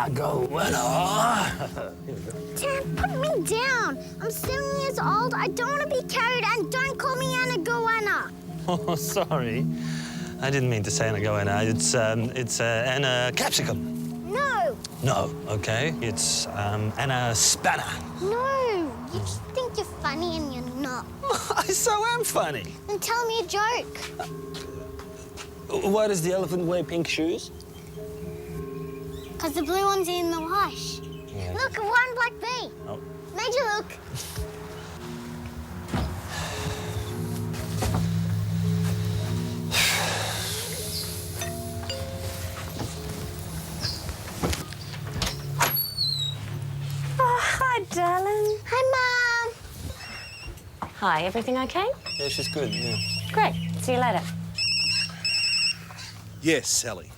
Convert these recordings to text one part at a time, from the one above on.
goanna. Dad, put me down. I'm 7 years old. I don't want to be carried, and don't call me Anna goanna. Oh, sorry. I didn't mean to say Anna goanna. It's Anna capsicum. No. No, okay. It's Anna spanner. No. You just think you're funny and you're not. I so am funny. Then tell me a joke. Why does the elephant wear pink shoes? Because the blue one's in the wash. Yeah. Look, one black bee. Oh. Made you look. Hi, darling. Hi, Mum. Hi, everything okay? Yeah, she's good, yeah. Great. See you later. Yes, Sally.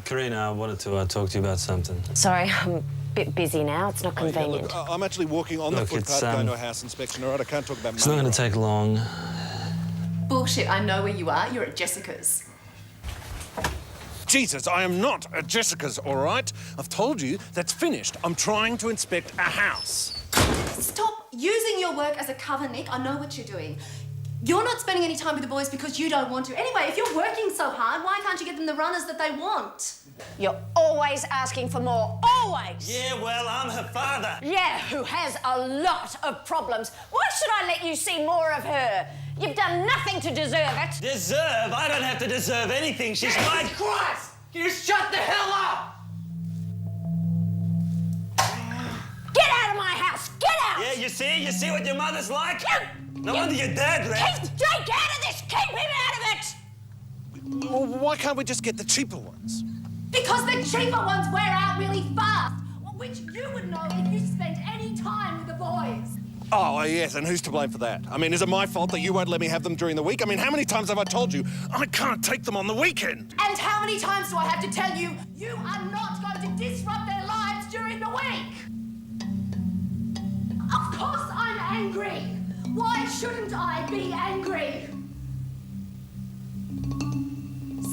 Karina, I wanted to talk to you about something. Sorry, I'm a bit busy now. It's not convenient. Look, I'm actually walking on the Look, footpath it's, going to a house inspection, all right? I can't talk about money. It's not going to take long. Bullshit, I know where you are. You're at Jessica's. Jesus, I am not at Jessica's, all right? I've told you that's finished. I'm trying to inspect a house. Stop using your work as a cover, Nick. I know what you're doing. You're not spending any time with the boys because you don't want to. Anyway, if you're working so hard, why can't you get them the runners that they want? You're always asking for more. Always! Yeah, well, I'm her father. Yeah, who has a lot of problems. Why should I let you see more of her? You've done nothing to deserve it. Deserve? I don't have to deserve anything. She's my... Christ! Can you shut the hell up? Get out of my house! Get out! Yeah, you see what your mother's like? No You- wonder your dad left. Keep Jake out of this! Keep him out of it! Well, why can't we just get the cheaper ones? Because the cheaper ones wear out really fast, which you would know if you spent any time with the boys. Oh, yes, and who's to blame for that? I mean, is it my fault that you won't let me have them during the week? I mean, how many times have I told you I can't take them on the weekend? And how many times do I have to tell you, you are not going to disrupt their lives during the week? Of course I'm angry. Why shouldn't I be angry?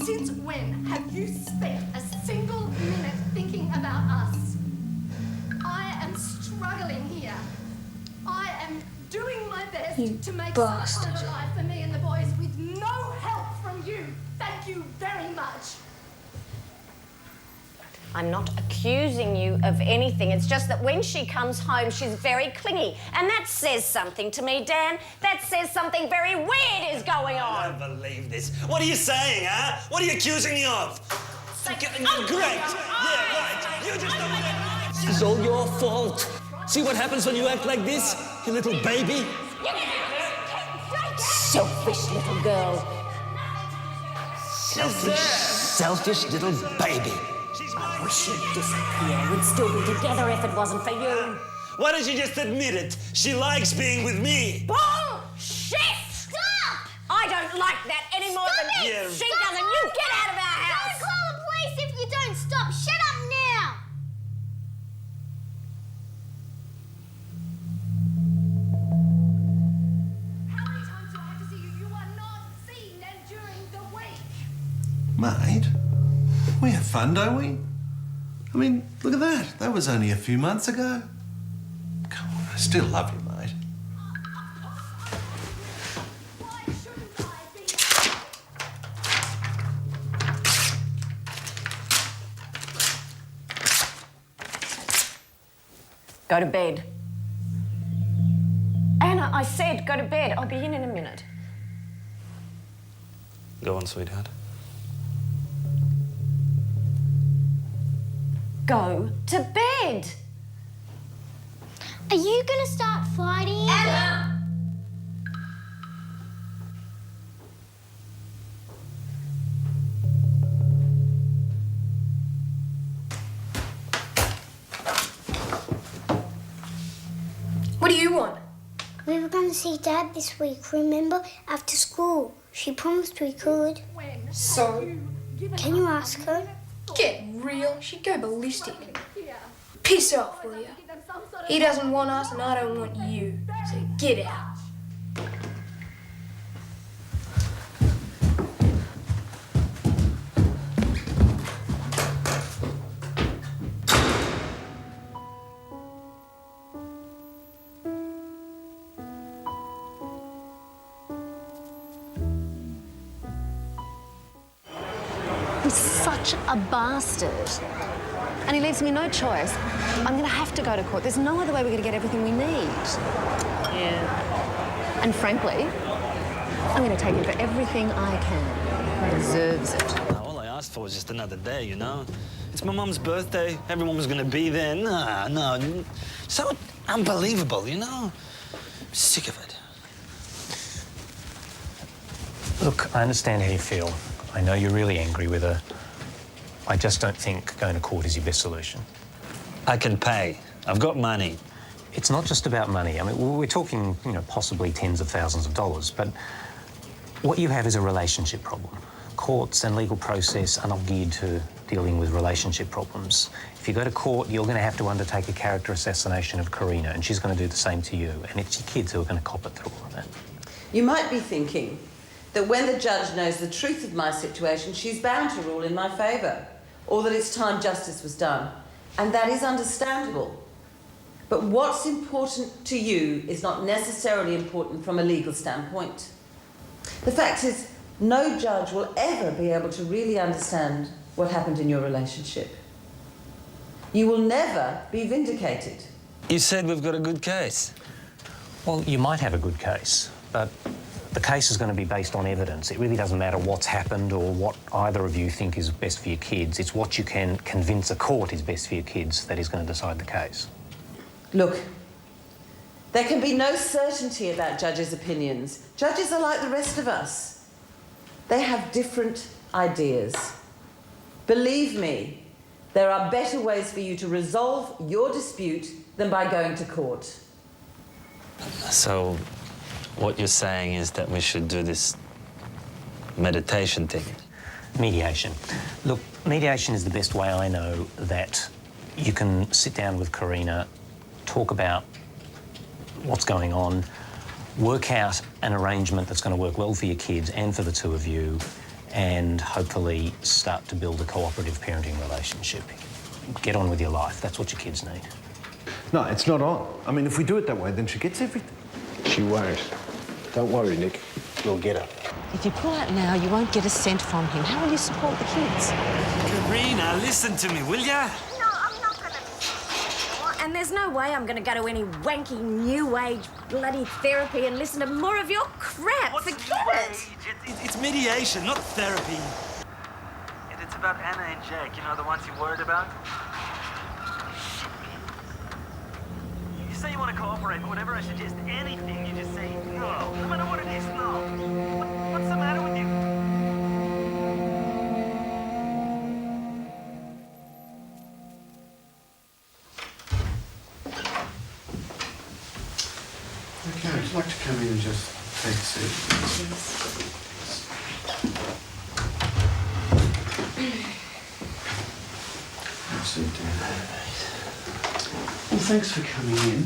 Since when have you spent a single minute thinking about us? I am struggling here. I am doing my best to make some kind of a life for me and the boys with no help from you. Thank you very much. I'm not accusing you of anything. It's just that when she comes home, she's very clingy. And that says something to me, Dan. That says something very weird is going I on. don't believe this. What are you saying, huh? What are you accusing me of? Great. Yeah, right. You just don't... This is all your fault. See what happens when you act like this, you little baby? Selfish little girl. Selfish little baby. I wish you'd disappear. We'd still be together if it wasn't for you. Why don't you just admit it? She likes being with me. Bullshit! Stop! I don't like that any more than Yeah. she doesn't. You get out of our I'm house! gonna call the police if you don't stop. Shut up now. How many times do I have to see you? You are not seen and during the week. Mate, we have fun, don't we? I mean, look at that. That was only a few months ago. Come on, I still love you, mate. Why shouldn't I be? Go to bed. Anna, I said go to bed. I'll be in a minute. Go on, sweetheart. Go to bed. Are you gonna start fighting? Anna! What do you want? We were going to see Dad this week, remember? After school. She promised we could. So? Can you ask her? Get real. She'd go ballistic. Piss off, will ya? He doesn't want us and I don't want you. So get out. He's such a bastard. And he leaves me no choice. I'm going to have to go to court. There's no other way we're going to get everything we need. Yeah. And frankly, I'm going to take him for everything I can. He deserves it. All I asked for was just another day, you know? It's my mum's birthday. Everyone was gonna be there. Nah, no. So unbelievable, you know? I'm sick of it. Look, I understand how you feel. I know you're really angry with her. I just don't think going to court is your best solution. I can pay. I've got money. It's not just about money. I mean, we're talking, you know, possibly tens of thousands of dollars, but what you have is a relationship problem. Courts and legal process are not geared to dealing with relationship problems. If you go to court, you're going to have to undertake a character assassination of Karina, and she's going to do the same to you, and it's your kids who are going to cop it through all of that. You might be thinking that when the judge knows the truth of my situation, she's bound to rule in my favour, or that it's time justice was done. And that is understandable. But what's important to you is not necessarily important from a legal standpoint. The fact is, no judge will ever be able to really understand what happened in your relationship. You will never be vindicated. You said we've got a good case. Well, you might have a good case, but the case is going to be based on evidence. It really doesn't matter what's happened or what either of you think is best for your kids. It's what you can convince a court is best for your kids that is going to decide the case. Look, there can be no certainty about judges' opinions. Judges are like the rest of us. They have different ideas. Believe me, there are better ways for you to resolve your dispute than by going to court. So, what you're saying is that we should do this meditation thing? Mediation. Look, mediation is the best way I know that you can sit down with Karina, talk about what's going on, work out an arrangement that's going to work well for your kids and for the two of you, and hopefully start to build a cooperative parenting relationship. Get on with your life. That's what your kids need. No, it's not on. I mean, if we do it that way, then she gets everything. She won't. Don't worry, Nick. We'll get her. If you pull out now, you won't get a cent from him. How will you support the kids? Karina, listen to me, will ya? No, I'm not gonna be. And there's no way I'm going to go to any wanky new age bloody therapy and listen to more of your crap. Forget it. It's mediation, not therapy. It's about Anna and Jake, you know, the ones you're worried about? You say you want to cooperate, but whenever I suggest anything, you just say no. No matter what it is, no. What's the matter with you? Okay, would you like to come in and just take a seat? Sit down. Well, thanks for coming in.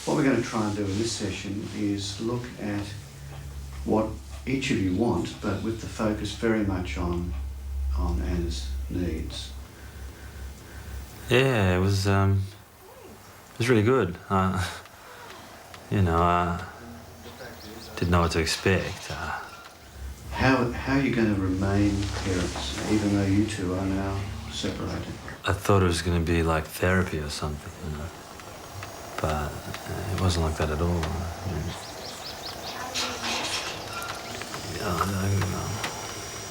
What we're going to try and do in this session is look at what each of you want, but with the focus very much on Anna's needs. Yeah, it was really good. You know, I didn't know what to expect. How are you going to remain parents, even though you two are now separated? I thought it was going to be like therapy or something, you know. But it wasn't like that at all.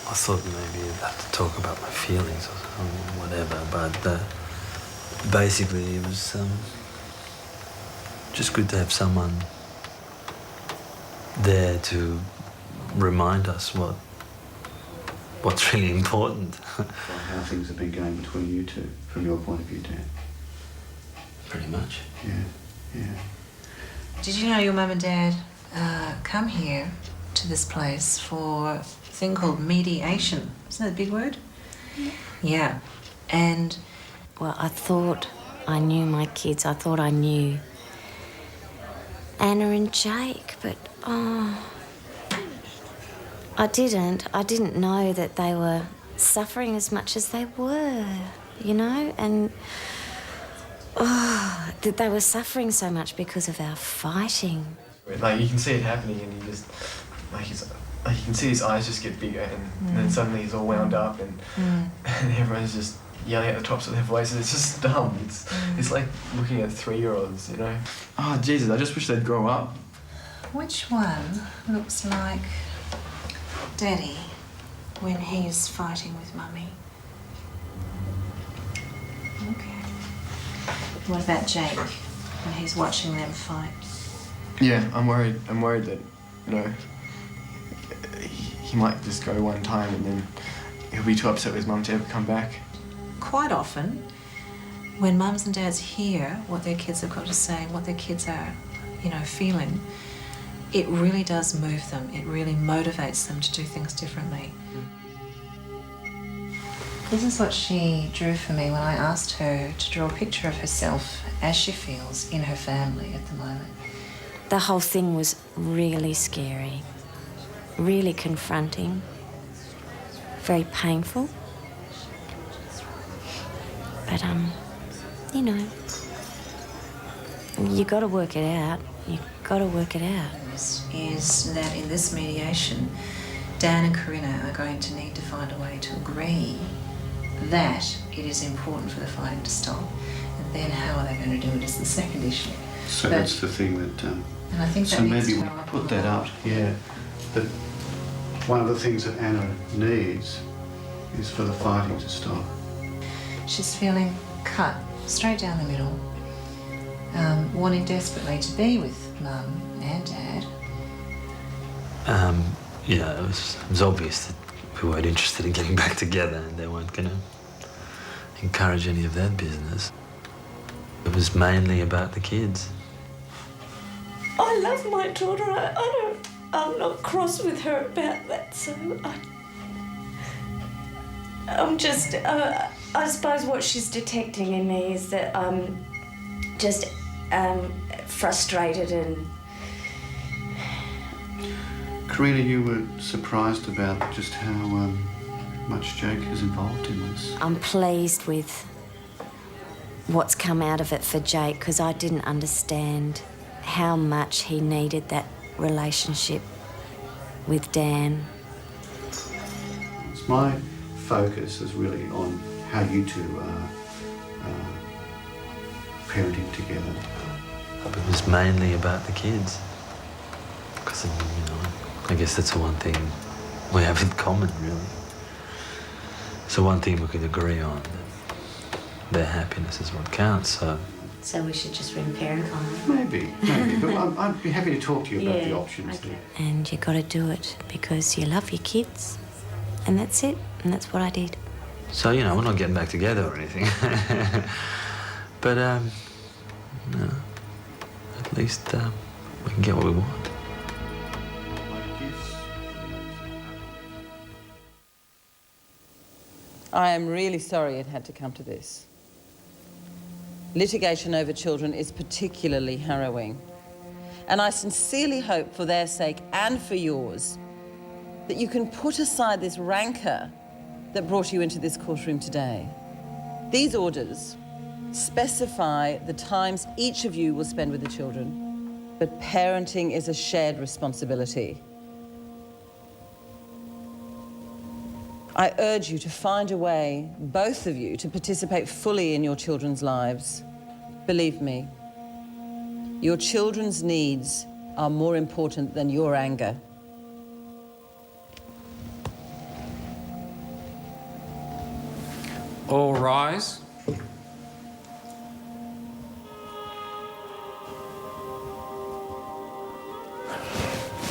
I thought maybe I'd have to talk about my feelings or whatever, but basically it was just good to have someone there to remind us what's really important. How things have been going between you two, from your point of view, Dan? Pretty much. Yeah. Did you know your mum and dad come here to this place for a thing called mediation? Isn't that a big word? Yeah. And... Well, I thought I knew my kids. I thought I knew Anna and Jake, but, I didn't. I didn't know that they were suffering as much as they were, you know, and that they were suffering so much because of our fighting. Like, you can see it happening and you just, like, it's like you can see his eyes just get bigger, and then suddenly he's all wound up, and everyone's just yelling at the tops of their voices. It's just dumb. It's like looking at 3-year-olds, you know. Oh Jesus! I just wish they'd grow up. Which one looks like Daddy when he's fighting with Mummy? Okay. What about Jake when he's watching them fight? Yeah, I'm worried. I'm worried that, you know, he might just go one time and then he'll be too upset with his mum to ever come back. Quite often, when mums and dads hear what their kids have got to say, what their kids are, you know, feeling, it really does move them. It really motivates them to do things differently. This is what she drew for me when I asked her to draw a picture of herself as she feels in her family at the moment. The whole thing was really scary, really confronting, very painful. But, you know, you got to work it out. You got to work it out. Is that in this mediation, Dan and Corinna are going to need to find a way to agree that it is important for the fighting to stop. And then how are they going to do it is the second issue. So that's the thing that... and I think that so needs maybe to we go up put on that the out, yeah. That one of the things that Anna needs is for the fighting to stop. She's feeling cut straight down the middle, wanting desperately to be with Mum and Dad. You know, it was obvious that we weren't interested in getting back together, and they weren't going to encourage any of that business. It was mainly about the kids. I love my daughter. I'm not cross with her about that, so I'm just, I suppose what she's detecting in me is that I'm just frustrated and... Corinna, you were surprised about just how much Jake is involved in this. I'm pleased with what's come out of it for Jake, because I didn't understand how much he needed that relationship with Dan. My focus is really on how you two are parenting together. It was mainly about the kids. Because, you know, I guess that's the one thing we have in common, really. It's the one thing we could agree on, that their happiness is what counts, so... So we should just ring parent time? Maybe, but I'd be happy to talk to you about the options there. And you got to do it because you love your kids, and that's it, and that's what I did. So, you know, we're not getting back together or anything. But, no, at least we can get what we want. I am really sorry it had to come to this. Litigation over children is particularly harrowing. And I sincerely hope, for their sake and for yours, that you can put aside this rancor that brought you into this courtroom today. These orders specify the times each of you will spend with the children, but parenting is a shared responsibility. I urge you to find a way, both of you, to participate fully in your children's lives. Believe me, your children's needs are more important than your anger. All rise.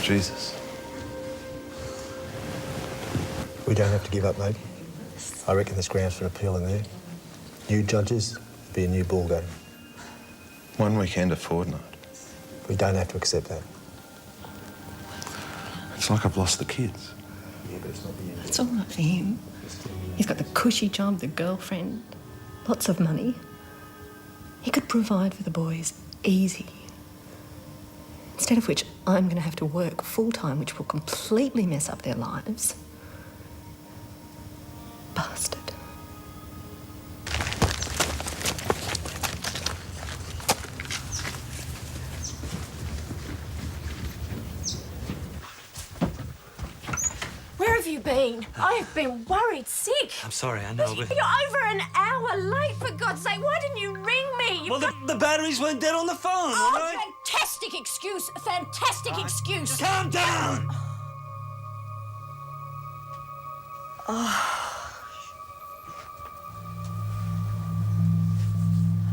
Jesus. We don't have to give up, mate. I reckon there's grounds for an appeal in there. New judges, it'll be a new ball game. 1 weekend a fortnight. We don't have to accept that. It's like I've lost the kids. Yeah, but it's not the end. It's all not for him. He's got the cushy job, the girlfriend, lots of money. He could provide for the boys easy. Instead of which, I'm going to have to work full-time, which will completely mess up their lives. Bastard. have you been? I have been worried sick. I'm sorry, I know, but... You're over an hour late, for God's sake. Why didn't you ring me? Well, the batteries went dead on the phone, all Oh, right? fantastic excuse. Fantastic excuse. Calm down!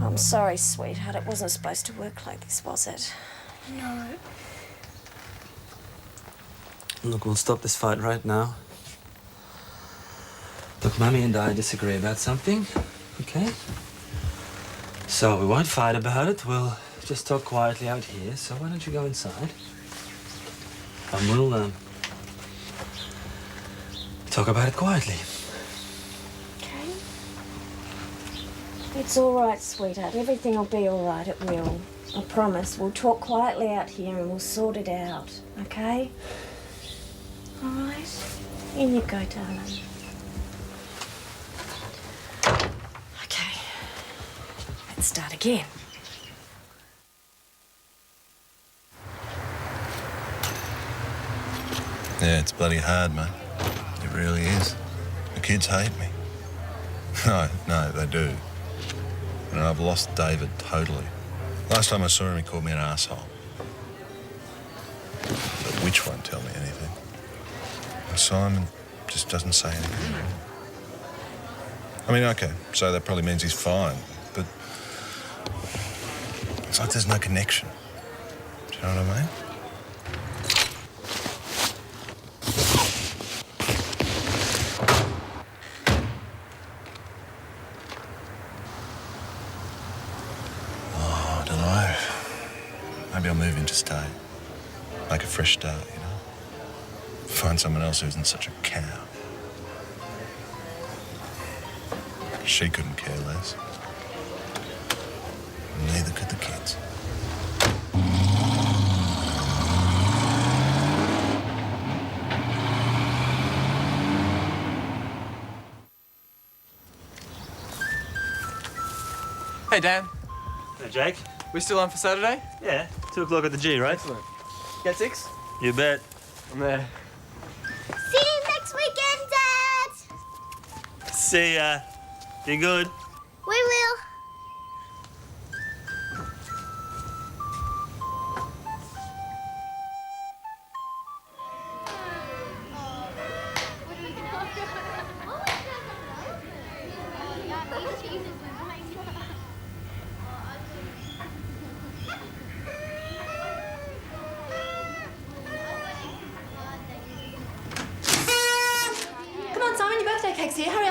I'm sorry, sweetheart. It wasn't supposed to work like this, was it? No. Look, we'll stop this fight right now. Look, Mummy and I disagree about something, okay? So we won't fight about it. We'll just talk quietly out here. So why don't you go inside? And we'll, talk about it quietly. Okay. It's all right, sweetheart. Everything will be all right. It will. I promise. We'll talk quietly out here and we'll sort it out, okay? All right? In you go, darling. Okay. Let's start again. Yeah, it's bloody hard, mate. It really is. The kids hate me. No, they do. And I've lost David totally. Last time I saw him, he called me an asshole. The witch won't tell me anything. And Simon just doesn't say anything. I mean, okay, so that probably means he's fine, but it's like there's no connection. Do you know what I mean? Oh, I don't know. Maybe I'll move interstate. Make a fresh start, you know? Find someone else who isn't such a cow. She couldn't care less. Neither could the kids. Hey, Dan. Hey, Jake. We still on for Saturday? Yeah, 2 o'clock at the G, right? Excellent. Get 6? You bet. I'm there. See you next weekend, Dad! See ya. Be good. We will. Come on, Simon, your birthday cake's here. Hurry